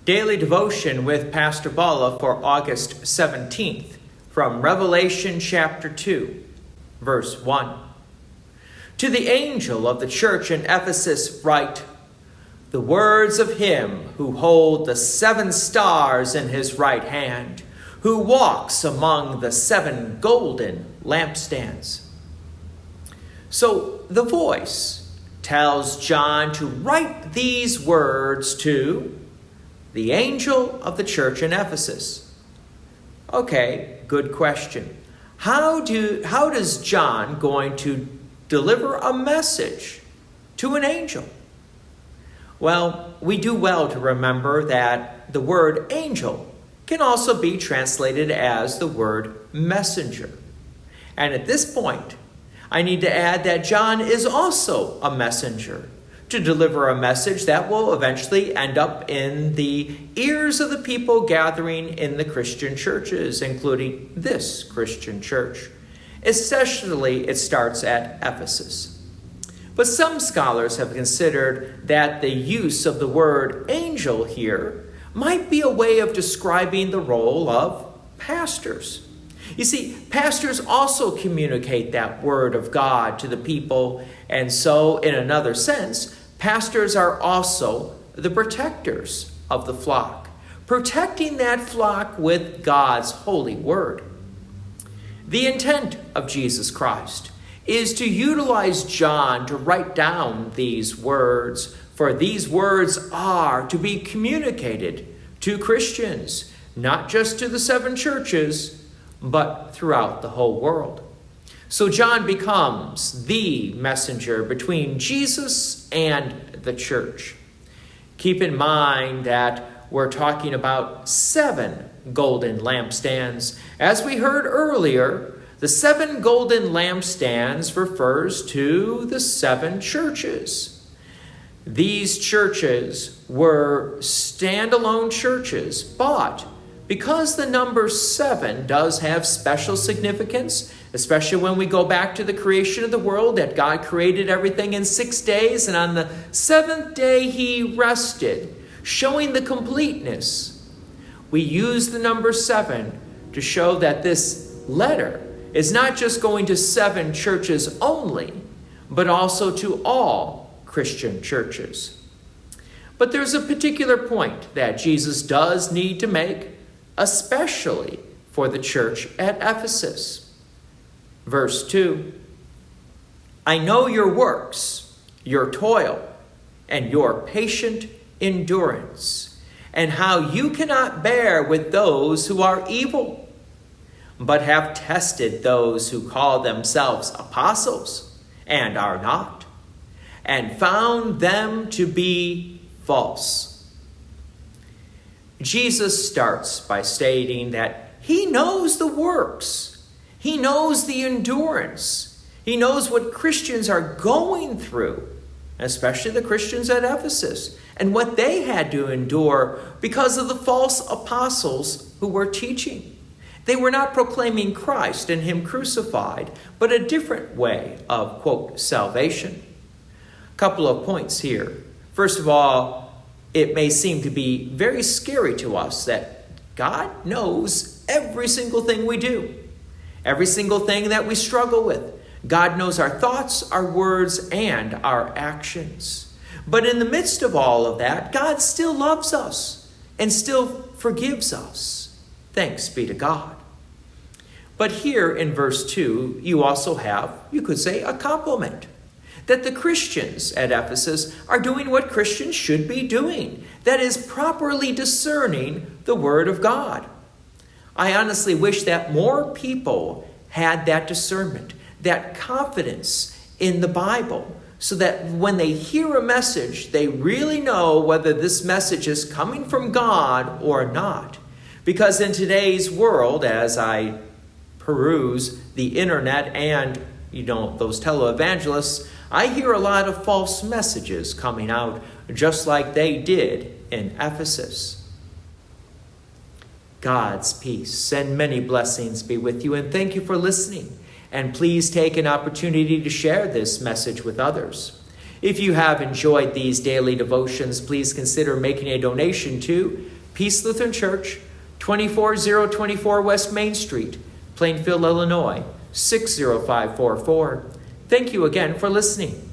Daily Devotion with Pastor Balla for August 17th from Revelation chapter 2, verse 1. To the angel of the church in Ephesus write, the words of him who holds the 7 stars in his right hand, who walks among the 7 golden lampstands. So the voice tells John to write these words to the angel of the church in Ephesus. Okay, good question. How does John going to deliver a message to an angel? Well, we do well to remember that the word angel can also be translated as the word messenger. And at this point, I need to add that John is also a messenger to deliver a message that will eventually end up in the ears of the people gathering in the Christian churches, including this Christian church. Especially, it starts at Ephesus. But some scholars have considered that the use of the word angel here might be a way of describing the role of pastors. You see, pastors also communicate that word of God to the people, and so, in another sense, pastors are also the protectors of the flock, protecting that flock with God's holy word. The intent of Jesus Christ is to utilize John to write down these words, for these words are to be communicated to Christians, not just to the 7 churches, but throughout the whole world. So John becomes the messenger between Jesus and the church. Keep in mind that we're talking about 7 golden lampstands. As we heard earlier, the 7 golden lampstands refers to the 7 churches. These churches were standalone churches, but because the number 7 does have special significance, especially when we go back to the creation of the world, that God created everything in 6 days, and on the 7th day he rested, showing the completeness. We use the number 7 to show that this letter is not just going to 7 churches only, but also to all Christian churches. But there's a particular point that Jesus does need to make, especially for the church at Ephesus. Verse 2, I know your works, your toil, and your patient endurance, and how you cannot bear with those who are evil, but have tested those who call themselves apostles and are not, and found them to be false. Jesus starts by stating that he knows the works. He knows the endurance. He knows what Christians are going through, especially the Christians at Ephesus, and what they had to endure because of the false apostles who were teaching. They were not proclaiming Christ and him crucified, but a different way of, quote, salvation. A couple of points here. First of all, it may seem to be very scary to us that God knows every single thing we do, every single thing that we struggle with. God knows our thoughts, our words, and our actions. But in the midst of all of that, God still loves us and still forgives us. Thanks be to God. But here in verse 2, you also have, you could say, a compliment. That the Christians at Ephesus are doing what Christians should be doing. That is, properly discerning the Word of God. I honestly wish that more people had that discernment, that confidence in the Bible, so that when they hear a message, they really know whether this message is coming from God or not. Because in today's world, as I peruse the internet and, those televangelists, I hear a lot of false messages coming out, just like they did in Ephesus. God's peace and many blessings be with you, and thank you for listening. And please take an opportunity to share this message with others. If you have enjoyed these daily devotions, please consider making a donation to Peace Lutheran Church, 24024 West Main Street, Plainfield, Illinois, 60544. Thank you again for listening.